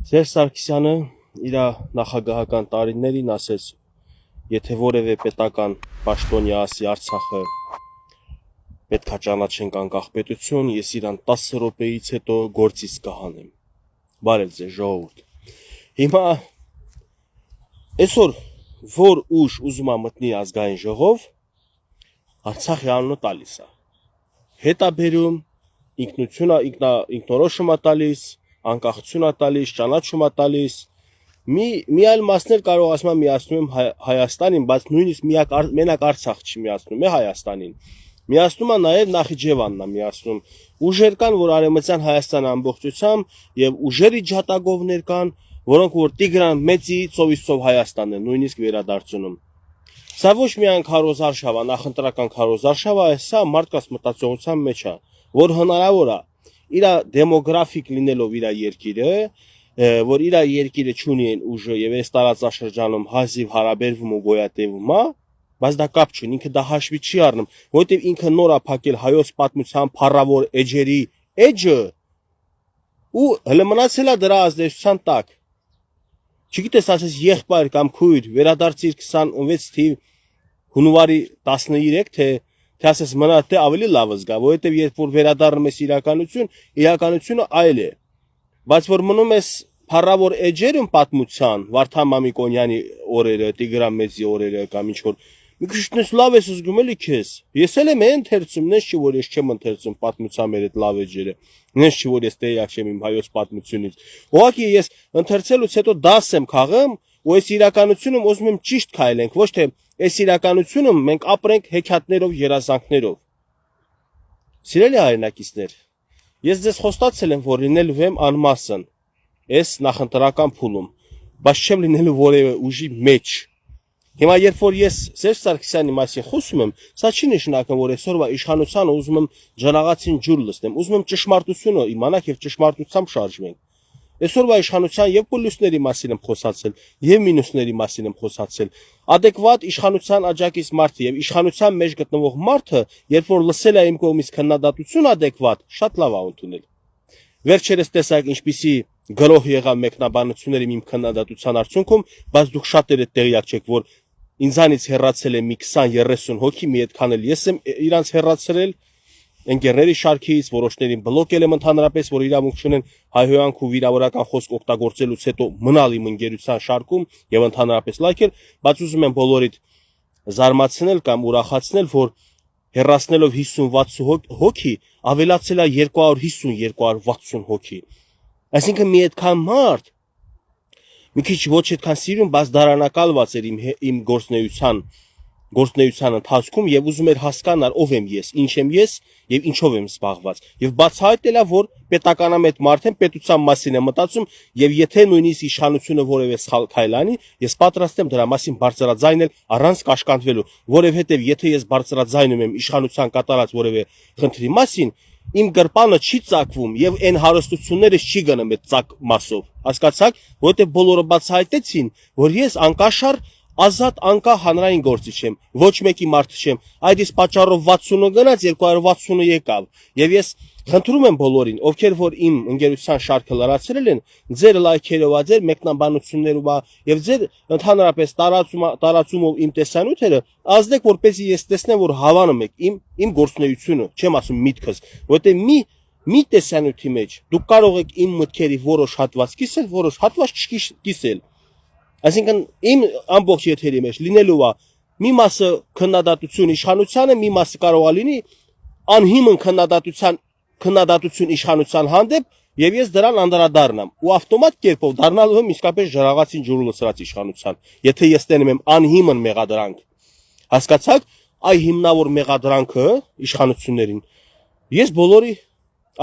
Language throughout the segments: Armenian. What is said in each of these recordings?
Սերժ Սարգսյանը իր նախագահական տարիներին ասեց, եթե որևէ պետական պաշտոնյա ասի Արցախը պետք է ճանաչենք անկախ պետություն, ես իրան 10 րոպեից հետո գործից կհանեմ։ Բարև ձեզ ժողովուրդ։ Հիմա այսօր որ ուժ ուզում է մտնի ազգային ժողով, Արցախի անունը տալիս է։ Հետաբերում, ինքնորոշում է տալիս, անկախություն է տալիս, ճանաչում է տալիս։ Մի այլ մասներ կարող ասում եմ միացնում եմ Հայաստանին, բայց նույնիսկ մենակ Արցախ չի միացնում է Հայաստանին։ Միացնում է նաև Նախիջևանն է միացնում։ Ուժեր կան, որ արևմտյան Հայաստանը ամբողջությամբ եւ ուժերի ջատագովներ կան, որոնք որ Տիգրան Մեծի ծովից Հայաստանն են նույնիսկ վերադարձնում։ Սա ոչ միայն քարոզարշավ է, նախընտրական քարոզարշավ է, սա մարդկաց մտածողության մեջ է, որ հնարավոր է իր դեմոգրաֆիկ լինելով իր երկիրը, որ իր երկիրը չունի այն ուժը եւ այս տարածաշրջանում հազիվ հարաբերվում ու գոյատևում է, բայց դա կապ չունի, ինքը դա հաշվի չի առնում, որովհետեւ ինքը նոր է փակել հայոց պատմության փառավոր էջերի էջը ու հələ մնացել է դրա ազդեցության տակ։ Չգիտես, ասես եղբայր կամ քույր, վերադարձիր 26 թիվ հունվարի 13, թե ասես մնա թե ավելի լավ զգա, որովհետև երբ որ վերադառնում ես իրականությունը այլ է։ Բայց որ մնում ես փառավոր էջերում պատմության, Վարդան Մամիկոնյանի օրերը, Տիգրան Մեծի օրերը կամ ինչ որ մի քիչ լավ ես զգում էլի քեզ։ Ես էլ եմ ընթերցում, նես չի որ ես չեմ ընթերցում պատմության մեր այդ լավ էջերը։ Նես չի որ ես տեղյակ չեմ իմ հայոց պատմությունից։ Ուղղակի ես ընթերցելուց հետո դաս եմ քաղում, ու այս իրականությունում ուզում եմ ճիշտ քայլենք, ոչ թե այս իրականությունում մենք ապրենք հեքիաթներով, երազանքներով։ Սիրելի հայրենակիցներ, ես ձեզ խոստացել եմ, որ լինելու եմ անմասն այս նախընտրական փուլում, բայց չեմ լինելու որևէ ուժի մեջ։ Հիմա երբ որ ես Սերժ Սարգսյանի մասին խոսում եմ, սա չի նշանակում, որ այսօրվա իշխանությանը ուզում եմ ջրաղացին ջուր լցնեմ, ուզում եմ ճշմարտությունը իմանալ եւ ճշմարտությամբ շարժվենք։ Այսօրվա իշխանության եւ պոլիսների մասին եմ խոսացել, եւ մինուսների մասին եմ խոսացել։ Ադեկվատ իշխանության աջակից մարդը եւ իշխանության մեջ գտնվող մարդը, երբ որ լսել է իմ կողմից քննադատություն ադեկվատ, շատ լավ է ընդունել։ Վերջերս տեսակ ինչպիսի գրող եղավ մեկնաբանությունների իմ քննադատության արդյունքում, բայց դուք շատերը տեղյակ չեք, որ ինձանից հեռացել է մի 20-30 հոգի, մի այդքան էլ ես եմ իրանց հեռացրել ընկերների շարքից, որոշներին բլոկել եմ ընդհանրապես, որ իրավունք չունեն հայհոյանք ու վիրավորական խոսք օգտագործելուց հետո մնալ իմ ընկերության շարքում եւ ընդհանրապես լայքել, բայց ուզում եմ բոլորիդ զարմացնել կամ ուրախացնել, որ հեռացնելով 50-60 հոգի ավելացել է 250-260 հոգի։ Այսինքն մի այդքան մարդ մի քիչ ոչ այդքան սիրուն, բայց դարանակալված էր իմ գործնեության ընթացքում եւ ուզում էր հասկանալ ով եմ ես, ինչ եմ ես եւ ինչով եմ զբաղված։ Եվ բացահայտելա, որ պետականամետ մարդ եմ, պետության մասին եմ մտածում եւ եթե նույնիսկ իշխանությունը որևէ սխալ քայլ անի, ես պատրաստ եմ դրա մասին բարձրաձայնել առանց կաշկանդվելու, որովհետեւ եթե ես բարձրաձայնում եմ իշխանության կատարած որևէ խնդրի մասին, իմ գրպանը չի ծակվում եւ այն հարստությունները չի գնում այդ ծակ մասով։ Հասկացաք, որովհետեւ բոլորը բացահայտեցին, որ ես անկաշար ազատ անկախ հանրային գործիչ եմ, ոչ մեկի մարդ չեմ։ Այդ իսկ պատճառով 60-ը գնաց, 260-ը եկավ։ Եւ ես խնդրում եմ բոլորին, ովքեր որ իմ ընկերության շարքը լրացրել են, ձեր լայքերով, ձեր մեկնաբանություններով եւ ձեր ընդհանրապես տարածումով իմ տեսանյութերը ազդեք, որպեսզի ես տեսնեմ, որ հավանում եք իմ գործունեությունը, չեմ ասում միտքս, որտեղ մի տեսանյութի մեջ դուք կարող եք իմ մտքերի որոշ հատված կիսել, որոշ հատված չկիսել։ Այսինքն իմ ամբողջ եթերի մեջ լինելու է մի մասը քննադատություն իշխանությանը, մի մասը կարող է լինի անհիմն քննադատություն իշխանության հանդեպ եւ ես դրան անդրադառնամ ու ավտոմատ կերպով դառնալու եմ իսկապես ջրաղացին ջուր լցրած իշխանության, եթե ես տենում եմ անհիմն մեղադրանք։ Հասկացաք, այ հիմնավոր մեղադրանքը իշխանություններին ես բոլորի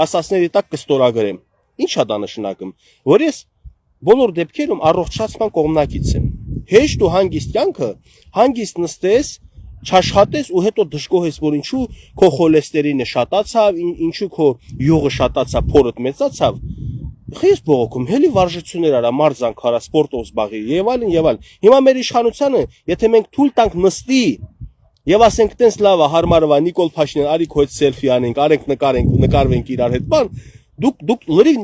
ասածների տակ կստորագրեմ։ Ինչ է դա նշանակում, որ ես բոլոր դեպքերում առողջացման կողմնակից եմ։ Հեշտ ու հանգիստ կյանքը, հանգիստ նստես, չաշխատես ու հետո դժգոհես, որ ինչու քո խոլեստերինը շատացավ, ինչու քո յուղը շատացավ, փորդ մեծացավ։ Խես բողոքում, հելի վարժություններ արա, մարզանք արա, սպորտով զբաղի եւ այլն եւ այլն։ Հիմա մեր իշխանությանը, եթե մենք թույլ տանք նստի եւ ասենք տենց լավ է, հարմարվա Նիկոլ Փաշինյան, արի քո հետ սելֆի անենք, արենք նկարենք, նկարվենք իրար հետ, բան Դուք լրիվ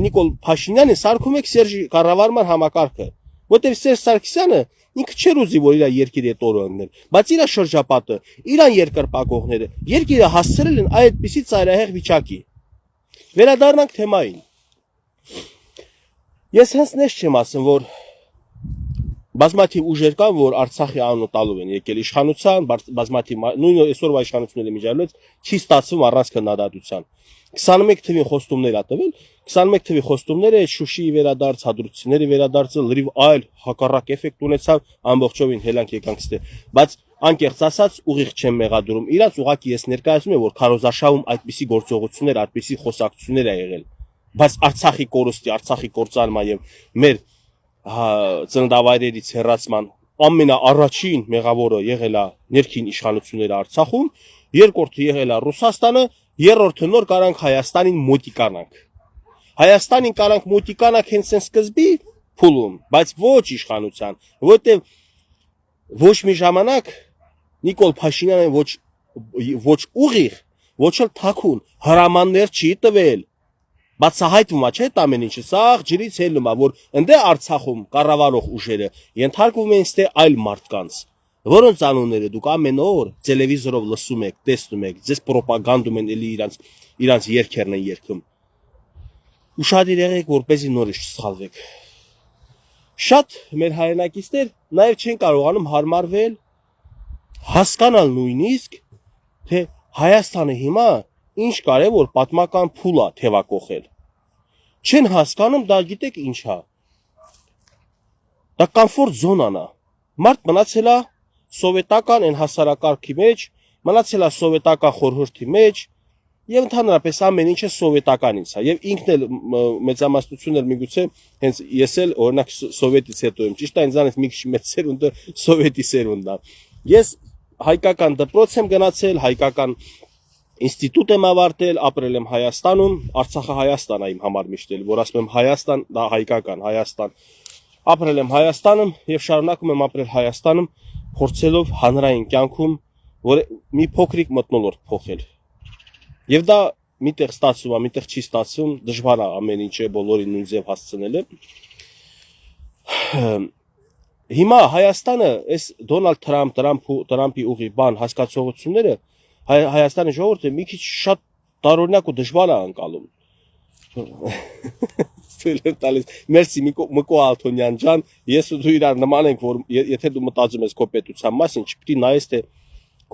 Նիկոլ Փաշինյանը սարքում եք Սերժի կառավարման համակարգը, որտեղ Սերժ Սարգսյանը ինքը չէր ուզի որ իր երկիրը այդ օրը ընկներ, բայց իր շրջապատը, իրան երկրպագողները երկիրը հասցրել են այդպիսի ծայրահեղ վիճակի։ Վերադառնանք թեմային։ Ես հենց նես չեմ ասում, որ բազմաթիվ ուժեր կան, որ Արցախի անունը տալու են եկել իշխանության, բազմաթիվ նույն այսօրվա իշխանությունների միջավայրից չի ստացվում առանց քննադատության։ 21 թվին խոստումներ ա տվել, 21 թվի խոստումները Շուշիի վերադարձ, հադրութիների վերադարձը լրիվ այլ հակառակ էֆեկտ ունեցավ, ամբողջովին հելանք եկանք ստե, բայց անկեղծ ասած ուղիղ չեմ մեղադրում իրաց, ուղղակի ես ներկայացնում եմ, որ քարոզարշավում այդպիսի գործողություններ, այդպիսի խոսակցություններ ա եղել, բայց Արցախի կորուստի, Արցախի կործանման եւ մեր ծննդավայրերից հեռացման ամենաառաջին մեղավորը եղել է ներքին իշխանությունները Արցախում, երկրորդը եղել է Ռուսաստանը, երրորդը նոր կարանք Հայաստանին մոտիկանանք։ Հայաստանին կարանք մոտիկանանք հենց այն սկզբի փուլում, բայց ոչ իշխանության, որտեղ ոչ մի ժամանակ Նիկոլ Փաշինյանը ոչ ուղիղ, ոչ էլ թաքուն հրամաններ չի տվել։ Բացահայտվում է, չէ՞ այդ ամեն ինչը, սա ջրից հելնում է, որ ընդ Արցախում կառավարող ուժերը ենթարկվում են ստե այլ մարդկանց, որոնց անունները դուք ամեն օր տելևիզորով լսում եք, տեսնում եք, ձեզ պրոպագանդում են էլի իրանց երգերն են երգում։ Ուշադիր եղեք, որպեսզի նորից չսխալվեք։ Շատ մեր հայրենակիցներ նաև չեն կարողանում հարմարվել, հասկանալ նույնիսկ, թե Հայաստանը հիմա ինչ կարևոր պատմական փուլ է թևակողել։ Չեն հասկանում, դա գիտեք ինչ է։ Դա կոմֆորտ զոնան է։ Մարդ մնացել է սովետական այն հասարակարգի մեջ, մնացել է սովետական խորհրդի մեջ, եւ ընդհանրապես ամեն ինչը սովետականից է։ Եվ ինքն էլ մեծամասնությունն էլ միգուցե հենց ես էլ օրինակ սովետից հետո եմ, ճիշտ է, ինձանից մի քիչ մեծ սերունդը սովետի սերունդն է։ Ես հայկական դպրոց եմ գնացել, հայկական ինստիտուտ եմ ավարտել, ապրել եմ Հայաստանում, Արցախը Հայաստան է իմ համար միշտ էլ, որ ասում եմ Հայաստան, դա հայկական Հայաստան։ Ապրել եմ Հայաստանում եւ շարունակում եմ ապրել Հայաստանում, փորձելով հանրային կյանքում որ մի փոքրիկ մթնոլորտ փոխել։ Եվ դա միտեղ ստացվում է, միտեղ չի ստացվում, դժվար է ամեն ինչը բոլորին նույն ձև հասցնելը։ Հիմա Հայաստանը, այս Դոնալդ Թրամփի ուղի բան հասկացողությունները Հայաստանի ժողովուրդը մի քիչ շատ տարօրինակ ու դժվար է անցալում։ Մերսի Միկո Ալթոնյան ջան, ես ու դու իրար նման ենք, որ եթե դու մտածում ես քո պետության մասին, չպետք է նայես թե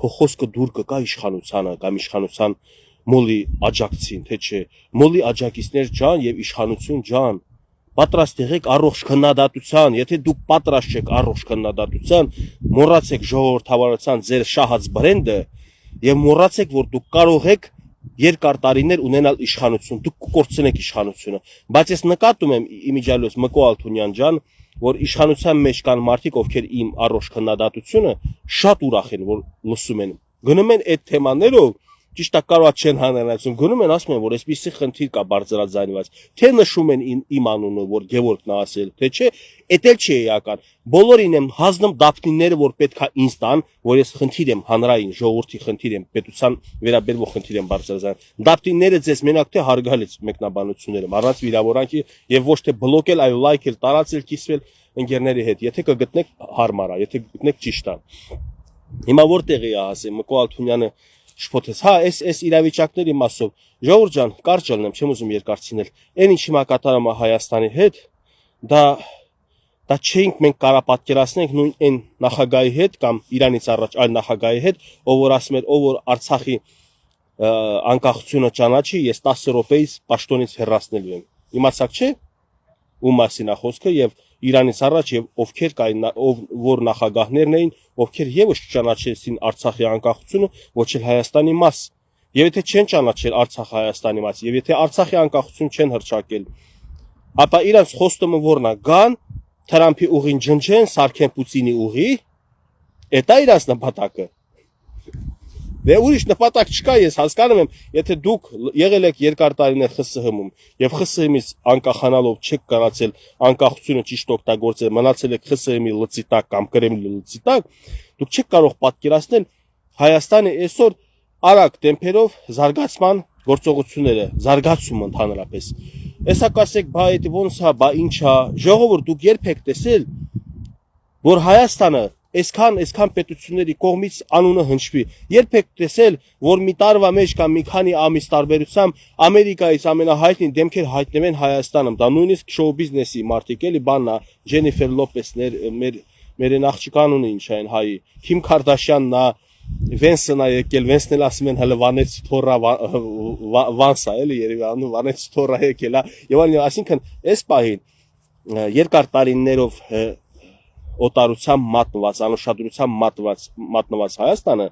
քո խոսքը դուր կգա իշխանությանը կամ իշխանության մոլի աջակցին, թե չէ։ Մոլի աջակիցներ ջան եւ իշխանություն ջան, պատրաստ եղեք առողջ քննադատության, եթե դուք պատրաստ չեք առողջ քննադատության, մոռացեք ժողովրդավարության ձեր շահած բրենդը եւ մոռացեք, որ դուք կարող եք երկար տարիներ ունենալ իշխանություն, դուք կկորցնեք իշխանությունը, բայց ես նկատում եմ իմիջիալոց Մկո Ալթունյան ջան, որ իշխանության մեջ կան մարդիկ, ովքեր իմ առողջ քննադատությունը շատ ուրախ են, որ լսում են, գնում են այդ թեմաներով, ճիշտ է կարող չեն հանրայնացում, գնում են ասում են, որ այսպիսի խնդիր կա բարձրաձայնված, թե նշում են իմ անունը, որ Գևորգն է ասել, թե չէ, էդ էլ չի էական, բոլորին եմ հազնում դափնիները, որ պետք է ինձ տան, որ ես խնդիր եմ հանրային ժողովրդի խնդիր եմ, պետության վերաբերվող խնդիր եմ բարձրաձայն, դափնիները ձեզ մենակ թե հարգալից մեկնաբանությունները, առանց վիրավորանքի եւ ոչ թե բլոկել, այլ լայքել, տարածել, կիսվել ընկերների հետ, եթե կգտնեք հարմար է, եթե գտնեք ճիշտ է։ Հիմա որտեղ է ասեմ, Մկո Ալթունյանը շփոթեց, հա, այս իրավիճակների մասով, ժողովուրդ ջան, կարճ ելնեմ, չեմ ուզում երկարցնել, այն ինչ հիմա կատարում է Հայաստանի հետ, դա չէինք մենք կարա պատկերացնենք նույն այն նախագահի հետ կամ Իրանից առաջ այլ նախագահի հետ, ով որ ասում էր, ով որ Արցախի անկախությունը ճանաչի, ես 10 րոպեից պաշտոնից հեռացնելու եմ։ Իմացաք չէ՞, ում մասին է խոսքը եւ Իրանից առաջ եւ ովքեր կային, որ նախագահներն էին, ովքեր եւս չճանաչեցին Արցախի անկախությունը, ոչ էլ Հայաստանի մաս։ Եվ եթե չեն ճանաչել Արցախը Հայաստանի մաս, եւ եթե Արցախի անկախություն չեն հռչակել, ապա իրանց խոստումը որն է, գան Թրամփի ուղին ջնջեն, Սարգեն Պուտինի ուղի, դա իրանց նպատակը։ Դե ուրիշ նպատակ չկա, ես հասկանում եմ, եթե դուք եղել եք երկար տարիներ ԽՍՀՄ-ում եւ ԽՍՀՄ-ից անկախանալով չեք կարացել անկախությունը ճիշտ օգտագործել, մնացել եք ԽՍՀՄ-ի լծի տակ կամ Կրեմլի լծի տակ, դուք չեք կարող պատկերացնել Հայաստանը այսօր արագ տեմպերով զարգացման գործողությունները, զարգացումը ընդհանրապես։ Էսա կասեք, բա այդ ոնց է, բա ինչ է, ժողովուրդ դուք երբ եք տեսել, որ Հայաստանը այսքան պետությունների կողմից անունը հնչվի։ Երբ եք տեսել, որ մի տարվա մեջ կամ մի քանի ամիս տարբերությամբ Ամերիկայից ամենահայտնի դեմքեր հայտնվեն Հայաստանում, դա նույնիսկ շոու բիզնեսի մարդիկ էլի բանն է, Ջենիֆեր Լոպեսներ, մեր նախճան ունի ինչ այն հայի, Քիմ Քարդաշյանն է, Վենսն է եկել, Վենսն էլ ասում են հələ Վանեց Թորա Վանսա էլի երևի անում Վանեց Թորա եկել է։ Եվ այլն, այսինքն այս պահին երկար տարիներով օտարությամբ մատնված, անուշադրությամբ մատնված Հայաստանը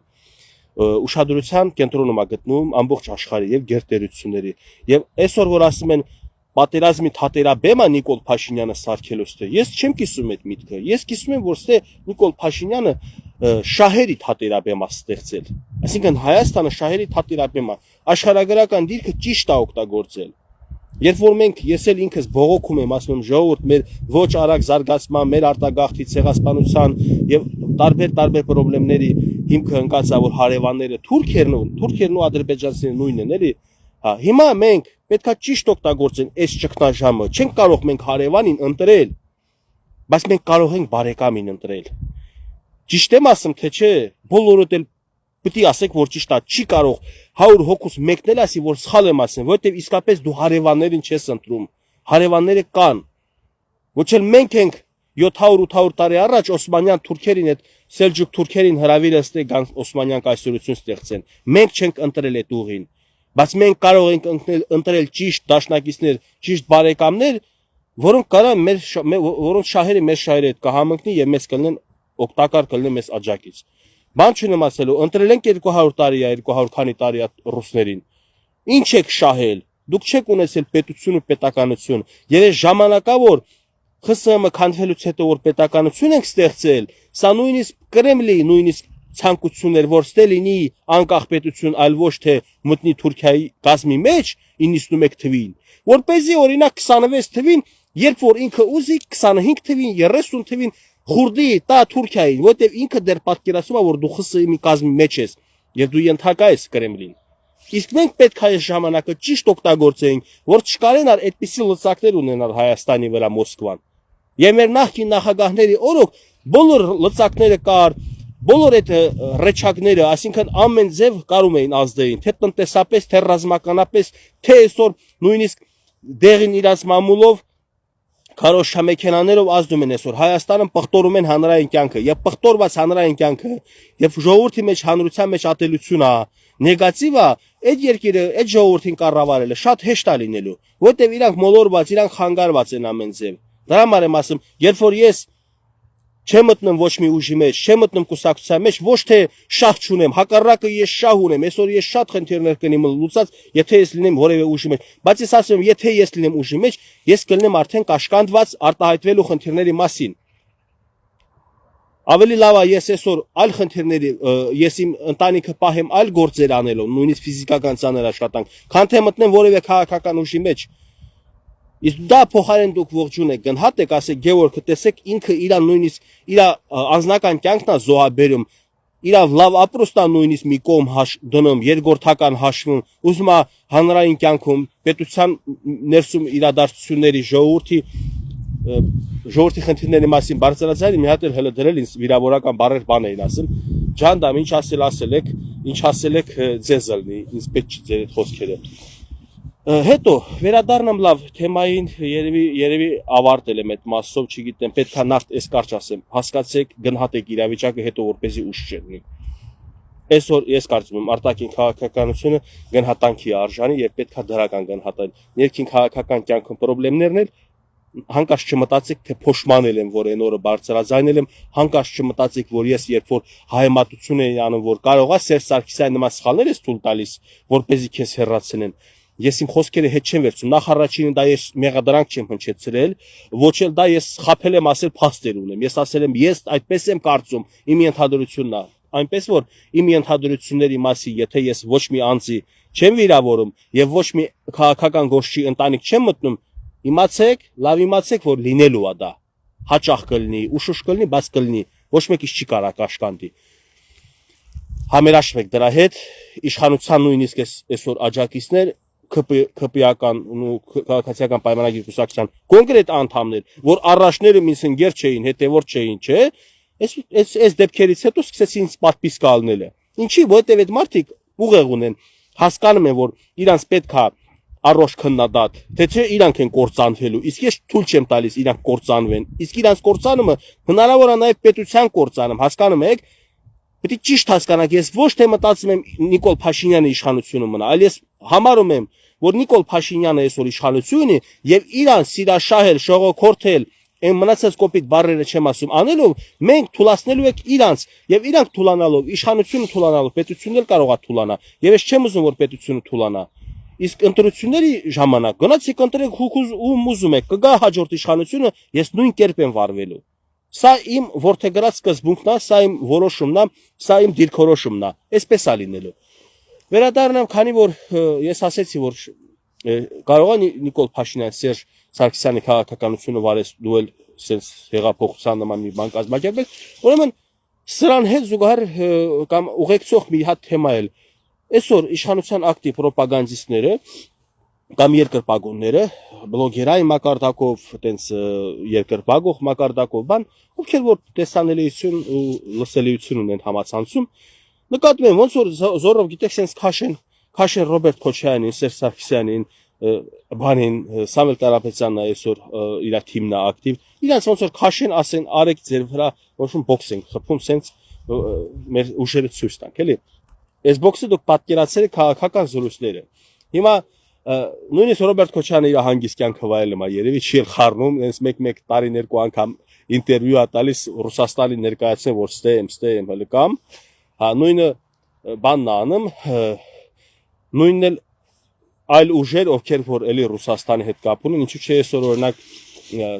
ուշադրության կենտրոնում է գտնում ամբողջ աշխարհի եւ գերտերությունների։ Եվ այսօր որ ասում են պատերազմի թատերաբեմա Նիկոլ Փաշինյանը սարքելուց թե ես չեմ կիսում այդ միտքը։ Ես կիսում եմ, որ ստե Նիկոլ Փաշինյանը շահերի թատերաբեմ է ստեղծել։ Այսինքն Հայաստանը շահերի թատերաբեմ է, աշխարհագրական դիրքը ճիշտ է օգտագործել։ Երբ որ մենք ես էլ ինքս բողոքում եմ, ասում եմ ժողովուրդ մեր ոչ արագ զարգացման, մեր արտագաղթի ցեղասպանության եւ տարբեր խնդիրների հիմքը ընկած է, որ հարևանները թուրքերն ու ադրբեջանցիները նույնն են, էլի։ Հա, հիմա մենք պետքա ճիշտ օգտագործենք այս ճգնաժամը։ Չենք կարող մենք հարևանին ընտրել, բայց մենք կարող ենք բարեկամին ընտրել։ Ճիշտ եմ ասում, թե չէ, բոլորդ էլ պիտի ասեք, որ ճիշտ է, չի կարող 100 հոգուց մեկն էլ ասի, որ սխալ եմ ասում, որովհետև իսկապես դու հարևաններին չես ընտրում, հարևանները կան, ոչ էլ մենք ենք 700-800 տարի առաջ Օսմանյան թուրքերին այդ Սելջուկ թուրքերին հրավիրել ստեգան Օսմանյան կայսրություն ստեղծեն, մենք չենք ընտրել այդ ուղին, բայց մենք կարող ենք ընտրել ճիշտ դաշնակիցներ, ճիշտ բարեկամներ, որոնց շահերը մեր շահերը հետ կհամընկնի եւ մեզ կլինեն օգտակար կլինի մեզ աջակից։ Բան չունեմ ասելու, ընտրել ենք 200 տարի է, 200 քանի տարի է ռուսներին։ Ինչ եք շահել։ Դուք չեք ունեցել պետություն ու պետականություն։ Եվ այս ժամանակավոր ԽՍՀՄ քանդվելուց հետո որ պետականություն ենք ստեղծել, սա նույնիսկ Կրեմլի նույնիսկ ցանկություններ, որ ստե լինի անկախ պետություն, այլ ոչ թե մտնի Թուրքիայի գազմի մեջ 91 թվին, որպեսզի օրինակ 26 թվին, երբ որ ինքը ուզի 25 թվին, 30 թվին Խուրդի տա Թուրքիային, որտեղ ինքը դեռ պատկերացնում է, որ դու ԽՍՀՄ-ի մի կազմի մեջ ես եւ դու ենթակա ես Կրեմլին։ Իսկ մենք պետք է այս ժամանակը ճիշտ օգտագործենք, որ չկարենար այդպիսի լծակներ ունենալ Հայաստանի վրա Մոսկվան։ Եվ մեր նախկին նախագահների օրոք բոլոր լծակները կար, բոլոր այդ ռեչակները, այսինքն ամեն ձև կարում էին ազդեին, թե տնտեսապես, թե ռազմականապես, թե այսօր նույնիսկ դեղին իրաց մամուլով քարոշչամեքենաներով ազդում են այսօր Հայաստանում պղտորում են հանրային կյանքը եւ պղտորված հանրային կյանքը եւ ժողովրդի մեջ հանրության մեջ ատելություն է նեգատիվ է այդ երկիրը այդ ժողովրդին կառավարելը շատ հեշտ է լինելու որտեւ իրանք մոլորված իրանք խանգարված են ամեն ձև դրա համար եմ ասում երբ որ ես չեմ մտնում ոչ մի ուժի մեջ չեմ մտնում կուսակցության մեջ ոչ թե շահ չունեմ հակառակը ես շահ ունեմ այսօր ես շատ խնդիրներ կնեմ լուծած եթե ես լինեմ որևէ ուժի մեջ բայց ես ասում եմ եթե ես լինեմ ուժի մեջ ես կլինեմ արդեն կաշկանդված արտահայտվելու խնդիրների մասին ավելի լավ է ես այսօր այլ խնդիրների ես իմ ընտանիքը պահեմ այլ գործեր անելով նույնիսկ ֆիզիկական ցաներ աշխատանք քան թե մտնեմ որևէ քաղաքական ուժի մեջ Իսկ դա փոխարեն դուք ողջուն եք գնահատ եք ասեք Գևորգը տեսեք ինքը իր նույնիսկ իր անձնական կյանքն է զոհաբերում իր լավ ապրոստա նույնիսկ մի կողմ դնում երկրորդական հաշվում ուզում է հանրային կյանքում պետության ներսում իրադարձությունների ժողովրդի խնդիրների մասին բարձրացնել մի հատ էլ հələ դրել ինձ վիրավորական բառեր բան էին ասում ջանդամ ինչ ասել եք ձեզ ալնի ինձ պետք չի ձեր այդ խոսքերը Հետո վերադառնամ լավ թեմային երևի ավարտել եմ այդ մասով չգիտեմ պետքա նախ այս կարճ ասեմ հասկացեք գնահատեք իրավիճակը հետո որպեսզի ուշ չեղնի այսօր ես կարծում եմ արտաքին քաղաքականությունը գնահատանքի արժանի եւ պետքա դրական գնահատել ներքին քաղաքական կյանքում խնդիրներն էլ հանկարծ չմտածեք թե փոշմանել եմ որ այն օրը բարձրաձայնել եմ հանկարծ չմտածեք որ ես երբ որ հայմատություն եմ անում որ կարողա Սերժ Սարգսյանի նման սխալներ ես թույլ տալիս որպեսզի քեզ հեռացնեն Ես իմ խոսքերը հետ չեմ վերցնում, նախ առաջինը դա ես մեղադրանք չեմ հնչեցրել, ոչ էլ դա ես խաբել եմ ասել փաստեր ունեմ, ես ասել եմ ես այդպես եմ կարծում, իմ ենթադրությունն է, այնպես որ իմ ենթադրությունների մասին, եթե ես ոչ մի անձի չեմ վիրավորում եւ ոչ մի քաղաքական գործի ընտանիք չեմ մտնում, իմացեք, լավ իմացեք, որ լինելու է դա, հաճախ կլինի, ուշուշ կլինի, բայց կլինի, ոչ մեկից չի կարա կաշկանդի Համերաշխեք դրա հետ իշխանության նույնիսկ այսօր աջակիցներ քպիական ու քաղաքացիական պայմանագիր կուսակցության կոնկրետ անդամներ, որ առաջները միս ընկեր չէին, հետևորդ չէին, չէ, այս դեպքերից հետո սկսեցին պատպիսկ ալնելը։ Ինչի, որտեվ այդ մարդիկ ուղեղ ունեն, հասկանում են, որ իրանց պետքա առողջ քննադատ, թե չէ իրանք են կործանվելու, իսկ ես թույլ չեմ տալիս իրանք կործանվեն, իսկ իրանք կործանումը հնարավոր է նաև պետության կործանում, հասկանում եք։ Պետք է ճիշտ հասկանաք, ես ոչ թե մտածում եմ Նիկոլ Փաշինյանի իշխանությունը մնա, այլ ես համարում եմ, որ Նիկոլ Փաշինյանը այսօր իշխանություն է եւ իրան սիրաշահել, շողոքորթել, այն մնացած կոպիտ բառերը չեմ ասում, անելով մենք թուլացնելու ենք իրանց եւ իրանք թուլանալով, իշխանությունը թուլանալով, պետությունն էլ կարող է թուլանա։ Եվ ես չեմ ուզում, որ պետությունը թուլանա։ Իսկ ընտրությունների ժամանակ գնացիք ընտրեք ում ուզում եք, կգա հաջորդ իշխանությունը, ես նույն կերպ եմ վարվելու։ Սա իմ ворթեգրած սկզբունքն է, սա իմ որոշումն է, սա իմ դիրքորոշումն է, այսպես է լինելու։ Վերադառնամ, քանի որ ես ասեցի, որ կարող է Նիկոլ Փաշինյան Սերժ Սարգսյանի քաղաքականությունը վարել sense հեղափոխության նման մի բան կազմակերպել, ուրեմն սրան հետ զուգահեռ կամ ուղեկցող մի հատ թեմա էլ այսօր իշխանության ակտիվ ռոպագանդիստները կամ երկրպագունները, բլոգերային մակարդակով, այտենց երկրպագող մակարդակով բան, ովքեր որ տեսանելիություն ու լսելիություն ունեն համացանցում, նկատում են ոնց որ զորով գիտեք sense քաշեն Ռոբերտ Քոչարյանին, Սերժ Սարգսյանին, բանին Սամվել Կարապետյանն այսօր իր թիմն է ակտիվ, իրանց ոնց որ քաշեն, ասեն արեք ձեր վրա որոշում բոքս են խփում, sense մեր ուժերը ցույց տանք, էլի։ Այս բոքսը դուք պատկերացրել եք քաղաքական զրույցները։ Հիմա նույնիսկ Ռոբերտ Քոչարյանը իր հանգիստ կյանքը վայելում է, երևի չի խառնում, հենց մեկ տարի երկու անգամ ինտերվյու է տալիս Ռուսաստանի ներկայացնեն, որ ստե եմ հələ կամ, հա նույնը բանն անում, նույնն էլ այլ ուժեր, ովքեր որ էլի Ռուսաստանի հետ կապ ունեն, ինչու՞ չէ այսօր օրինակ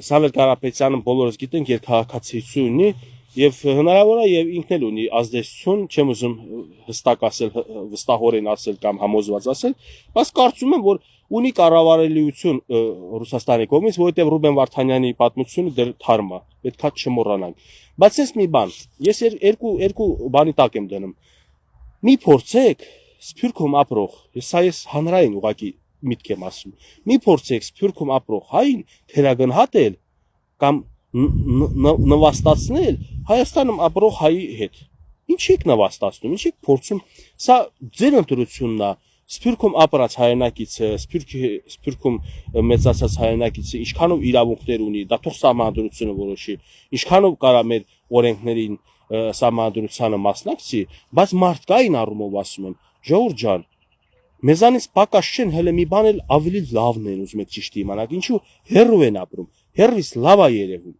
Սամվել Կարապետյանը բոլորս գիտենք երկհաղաքացիություն ունի եւ հնարավոր է եւ ինքն էլ ունի ազդեցություն, չեմ ուզում հստակ ասել, վստահորեն ասել կամ համոզված ասել, բայց կարծում եմ, որ ունի կառավարելիություն Ռուսաստանի կողմից, որովհետեւ Ռուբեն Վարդանյանի պատմությունը դեռ թարմ է, պետքա չմոռանանք։ Բայց ես մի բան, ես երկու բանի տակ եմ դնում։ Մի փորձեք Սփյուռքում ապրող, ես հանրային ուղակի միտք եմ ասում։ Մի փորձեք Սփյուռքում ապրող հային թերագնահատել կամ նվաստացնել Հայաստանում ապրող հայի հետ։ Ինչ եք նվաստացնում, ինչ եք փորձում։ Սա ձեր ընտրությունն է։ Սփյուռքում ապրած հայրենակիցը, Սփյուռքում մեծացած հայրենակիցը ինչքանով իրավունքներ ունի, դա թող սահմանադրությունը որոշի, ինչքանով կարա մեր օրենքներին սահմանադրությանը մասնակցի, բայց մարդկային առումով ասում եմ, ժողովուրդ ջան, մեզանից պակաս չեն, հələ մի բան էլ ավելի լավն են ուզում եք ճիշտ իմանաք, ինչու հեռու են ապրում, հեռվից լավ է երևում։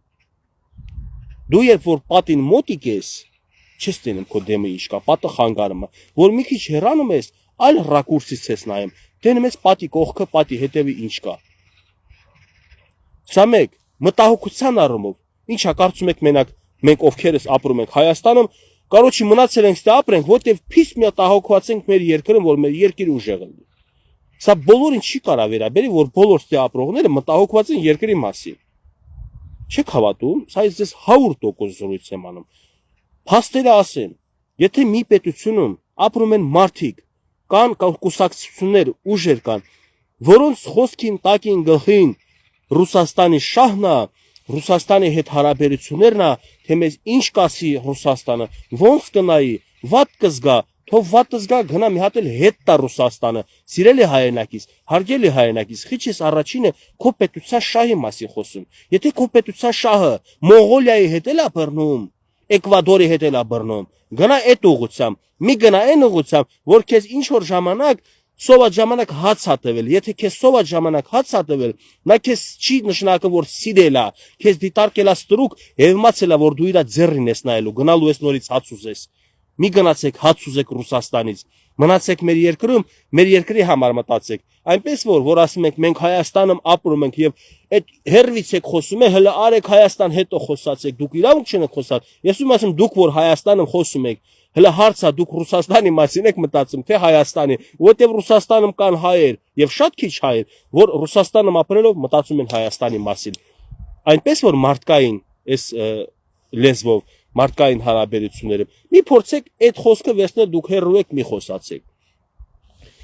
Դու երբ որ պատին մոտիկ ես, չես տենում քո դեմը ինչ կա, պատը խանգարում է, որ մի քիչ հեռանում ես, այլ ռակուրսից ես նայում, դենում ես պատի կողքը, պատի հետևի ինչ կա։ Սա մեկ մտահոգության առումով, ինչա կարծում եք մենք ովքերս ապրում ենք Հայաստանում, Կարոջի մնացել ենք ստե ապրենք, որտեվ փիստ մտահոգված ենք մեր երկրում, որ մեր երկիրը ուժեղ լինի։ Սա բոլորին չի կարա վերաբերի, որ բոլոր ստե ապրողները մտահոգված են երկրի մասին։ Չեք հավատում, սա ես 100% զրույց եմ անում։ Փաստերը ասեն, եթե մի պետությունում ապրում են մարդիկ, կան կուսակցություններ, ուժեր կան, որոնց խոսքին տակին գլխին Ռուսաստանի շահն է, Ռուսաստանի հետ հարաբերություններն է, թե մեզ ինչ կասի Ռուսաստանը, ոնց կնայի, վատ կզգա, թող վատը զգա, գնա մի հատ էլ հետ տա Ռուսաստանը, սիրելի հայրենակից, հարգելի հայրենակից, խիչ ես առաջինը քո պետության շահի մասին խոսում։ Եթե քո պետության շահը Մոնղոլիայի հետ էլ է բռնում, Էկվադորի հետ էլ է բռնում, գնա այդ ուղղությամբ, մի գնա այն ուղղությամբ, որ քեզ ինչ որ ժամանակ Սոված ժամանակ հաց հատվել, եթե քեզ սոված ժամանակ հաց հատվել, նա քեզ չի նշանակը որ սիրել է, քեզ դիտարկել է ստրուկ, եւմացել է որ դու իրա ձեռին ես նայելու, գնալու ես նորից հաց ուզես։ Մի գնացեք հաց ուզեք Ռուսաստանից, մնացեք մեր երկրում, մեր երկրի համար մտածեք։ Այնպես որ ասում ենք մենք Հայաստանում ապրում ենք եւ այդ հերվից եք խոսում, հələ արեք Հայաստան հետո խոսացեք, դուք իրավունք չեք խոսալ։ Ես ուզում ասում դուք որ Հայաստանում խոսում եք, հələ հարցա դուք Ռուսաստանի մասին եք մտածում, թե Հայաստանի, որտեղ Ռուսաստանում կան հայեր եւ շատ քիչ հայեր, որ Ռուսաստանում ապրելով մտածում են Հայաստանի մասին։ Այնպես որ մարդկային այս լեզվով մարդկային հարաբերությունները։ Մի փորձեք այդ խոսքը վերցնել դուք հերրու եք մի խոսացեք։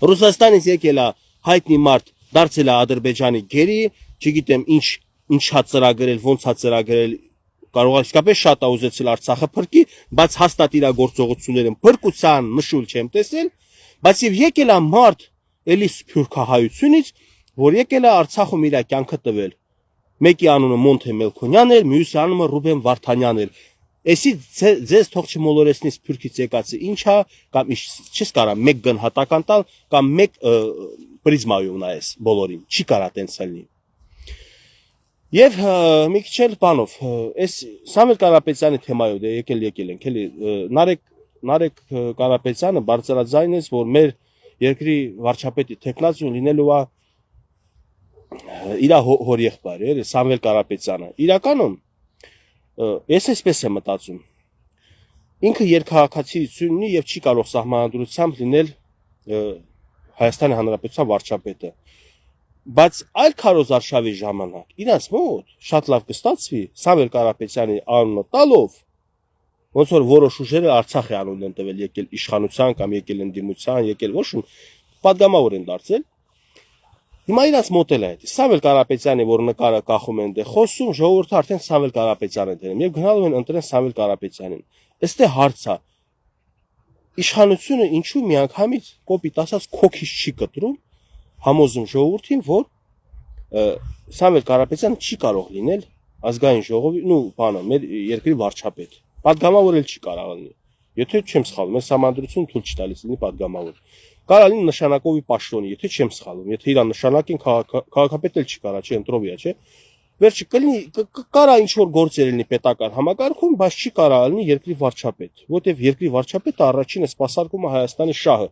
Ռուսաստանից եկել է հայտնի մարդ, դարձել է Ադրբեջանի գերի, չգիտեմ ինչ հա ծրագրել, ոնց հա ծրագրել, կարող է իսկապես շատ է ուզեցել Արցախը փրկի, բայց հաստատ իր գործողությունները փրկության նշույլ չեմ տեսել, բայց եւ եկել է մարդ էլի սփյուռքահայությունից, որ եկել է Արցախում իր կյանքը տվել։ Մեկի անունը Մոնթե Մելքոնյան էր, մյուսի անունը Ռուբեն Վարդանյան էր։ Էսի ձեզ թող չմոլորեցնի սփյուռքից եկածը ինչա, կամ չես կարա մեկ գնահատական տալ, կամ մեկ պրիզմայով նայես բոլորին, չի կարա տենց լինի։ Եվ մի քիչ էլ բանով, այս Սամվել Կարապետյանի թեմայով դե եկել ենք, էլի Նարեկ Կարապետյանը բարձրաձայնեց, որ մեր երկրի վարչապետի տեխնացիոն լինելու է իր հոր եղբայրը, էլի Սամվել Կարապետյանը։ Իրականում ես այսպես եմ մտածում։ Ինքը երկհաղաքացիություն ունի եւ չի կարող սահմանադրությամբ լինել Հայաստանի Հանրապետության վարչապետը։ Բայց այլ քարոզարշավի ժամանակ իրանց մոտ շատ լավ կստացվի Սամվել Կարապետյանի անունը տալով, ոնց որ որոշ ուժերը Արցախի անունն են տվել, եկել իշխանության կամ եկել ընդդիմության, եկել ոչ ու պատգամավոր են դարձել։ Հիմա իրանց մոտել է այդ Սամվել Կարապետյանի, որ նկարը կախում են դե խոսում, ժողովուրդը արդեն Սամվել Կարապետյանն է դերում եւ գնալու են ընտրեն Սամվել Կարապետյանին։ Ըստ է հարցը իշխանությունը ինչու միանգամից կոպիտ ասած քոքից չի կտրում համոզում ժողովրդին, որ Սամվել Կարապետյանը չի կարող լինել ազգային ժողովի, մեր երկրի վարչապետ։ Պատգամավոր էլ չի կարող լինի։ Եթե չեմ սխալվում, այս համանդրությունը թույլ չի տալիս լինի պատգամավոր։ Կարա լինի նշանակովի պաշտոնի, եթե չեմ սխալվում, եթե իր նշանակին քաղաքապետ էլ չի կարա, չէ, ընտրովիա, չէ։ Վերջը կլինի կարա ինչ որ գործեր լինի պետական համակարգում, բայց չի կարա լինի երկրի վարչապետ, որտեղ երկրի վարչապետը առաջինը սպասարկում է Հայաստանի շահը,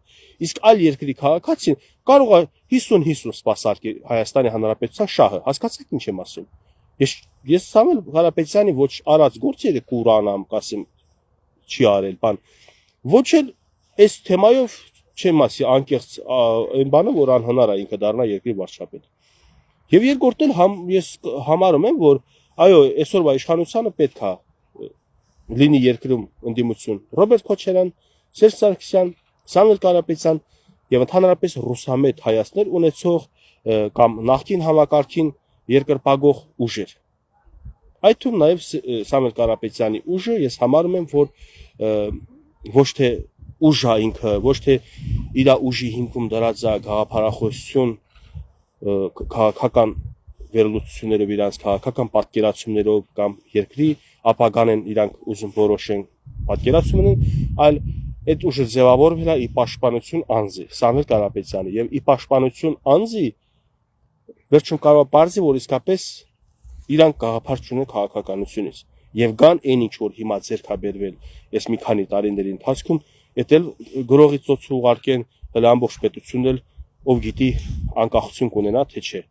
իսկ այլ երկրի քաղաքացին կարող է 50-50 սպասարկի Հայաստանի Հանրապետության շահը, հասկացաք ինչ եմ ասում։ Ես Սամվել Կարապետյանի ոչ արած գործերը կուրանամ, կասեմ, չի արել, բան, ոչ էլ այս թեմայով չեմ ասի անկեղծ այն բանը, որ անհնար է ինքը դառնա երկրի վարչապետ։ Եվ երկրորդ էլ ես համարում եմ, որ այո, այսօրվա իշխանությանը պետք է լինի երկրում ընդդիմություն Ռոբերտ Քոչարյան, Սերժ Սարգսյան, Սամվել Կարապետյան եւ ընդհանրապես ռուսամետ հայացքներ ունեցող կամ նախկին համակարգին երկրպագող ուժեր։ Այդ թվում նաեւ Սամվել Կարապետյանի ուժը ես համարում եմ, որ ոչ թե ուժա ինքը, ոչ թե իր ուժի հիմքում դրած է գաղափարախոսություն, քաղաքական վերլուծություններով իրանց քաղաքական պատկերացումներով կամ երկրի ապագան են իրանք ուզում որոշեն պատկերացում են, այլ այդ ուժը ձևավորվել է ի պաշտպանություն անձի, Սամվել Կարապետյանի եւ ի պաշտպանություն անձի վերջում կարող է բարձի, որ իսկապես իրանք գաղափար չունեն քաղաքականությունից եւ կան այն ինչ որ հիմա ձերքաբերվել այս մի քանի տարիների ընթացքում Էտել գրողի ծոցը ուղարկեն հələ ամբողջ պետությունն էլ ով գիտի անկախություն կունենա թե չէ։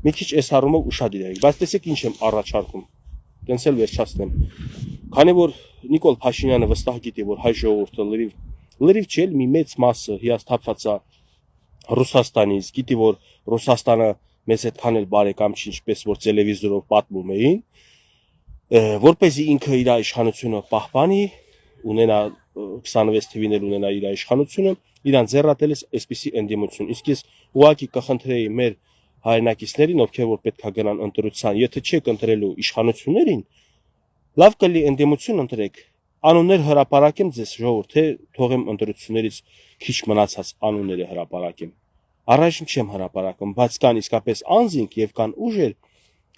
Մի քիչ այս առումով ուշադիր եք, բայց տեսեք ինչ եմ առաջարկում։ Տենց էլ վերջացնեմ։ Քանի որ Նիկոլ Փաշինյանը վստահ գիտի, որ հայ ժողովուրդը լրիվ չէ, մի մեծ մասը հիասթափված է Ռուսաստանից, գիտի որ Ռուսաստանը մեզ այդքան էլ բարեկամ չի, ինչպես որ տելևիզորով պատմում էին, որպեսզի ինքը իր իշխանությունը պահպանի, ունենա 26 թվին ունենա իր իշխանությունը, իրան ձեռատել է այսպիսի ընդդիմություն։ Իսկ ես ուղղակի կխնդրեի մեր հայրենակիցներին, ովքեր որ պետք է գնան ընտրության, եթե չեք ընտրելու իշխանություններին, լավ կլինի ընդդիմություն ընտրեք։ Անուններ հրապարակեմ ձեզ ժողովուրդ, թե թողեմ ընտրություններից քիչ մնացած անունները հրապարակեմ։ Առայժմ չեմ հրապարակում, բայց կան իսկապես անձինք եւ կան ուժեր,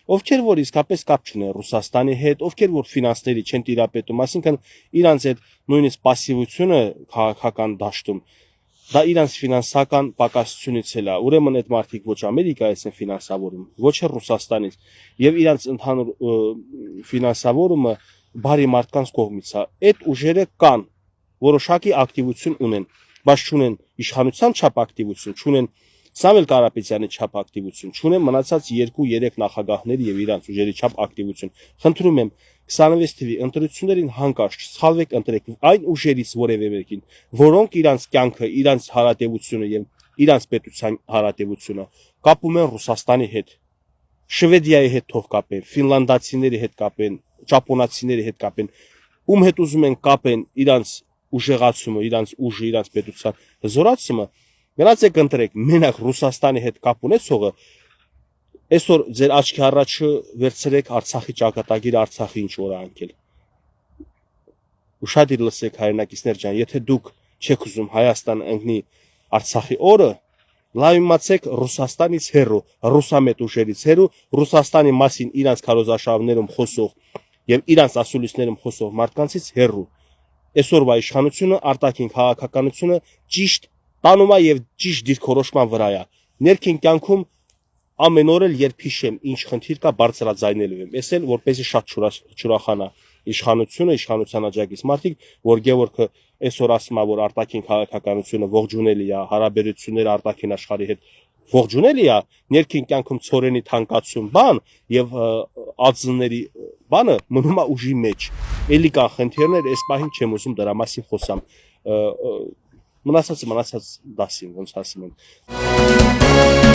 ովքեր որ իսկապես կապ չունեն Ռուսաստանի հետ, ովքեր որ ֆինանսների չեն տիրապետում, այսինքն իրանց այդ նույնիսկ пассивությունը քաղաքական դաշտում, դա իրանց ֆինանսական պակասությունից էլ է։ Ուրեմն այդ մարդիկ ոչ Ամերիկայից են ֆինանսավորում, ոչ էլ Ռուսաստանից, եւ իրանց ընդհանուր ֆինանսավորումը բարի մարդկանց կողմից է։ Այդ ուժերը կան, որոշակի ակտիվություն ունեն, բայց չունեն իշխանության չափ ակտիվություն, չունեն Սամվել Կարապետյանի չափ ակտիվություն, չունեն մնացած 2-3 նախագահների եւ իրանց ուժերի չափ ակտիվություն։ Խնդրում եմ 26 թվականի ընտրություններին հանկարծ չցալվեք ընտրեք այն ուժերից որևէ մեկին, որոնք իրանց կյանքը, իրանց հարատեվությունը եւ իրանց պետության հարատեվությունը կապում են Ռուսաստանի հետ, Շվեդիայի հետ թող կապեն, ֆինլանդացիների հետ կապեն, ճապոնացիների հետ կապեն, ում հետ ուզում են կապեն իրանց ուժեղացումը, իրանց ուժը, իրանց պետության հզորացումը, գնացեք ընտրեք մենակ Ռուսաստանի հետ կապ ունեցողը, այսօր ձեր աչքի առաջը վերցրեք Արցախի ճակատագիր, Արցախի ինչ որ անկել։ Ուշադիր լսեք հայրենակիցներ ջան, եթե դուք չեք ուզում Հայաստան ընկնի Արցախի օրը, լավ իմացեք Ռուսաստանից հեռու, ռուսամետ ուժերից հեռու, Ռուսաստանի մասին իրանց քարոզարշավներում խոսող եւ իրանց ասուլիսներում խոսող մարդկանցից հեռու։ Այսօրվա իշխանությունը, արտաքին քաղաքականությունը ճիշտ տանում է եւ ճիշտ դիրքորոշման վրա է։ Ներքին կյանքում ամեն օր էլ երբ հիշեմ ինչ խնդիր կա բարձրաձայնելու եմ։ Էս էլ որպեսզի շատ չուրախանա իշխանությունը, իշխանության աջակից մարդիկ, որ Գևորգը այսօր ասում է, որ արտաքին քաղաքականությունը ողջունելի է, հարաբերությունները արտաքին աշխարհի հետ ողջունելի է, ներքին կյանքում ծորենի թանկացում բան եւ ածնների բանը մնում է ուժի մեջ։ Էլի կան խնդիրներ, այս պահին չեմ ուզում դրա մասին խոսամ։ Մնացած դասին ոնց ասում են։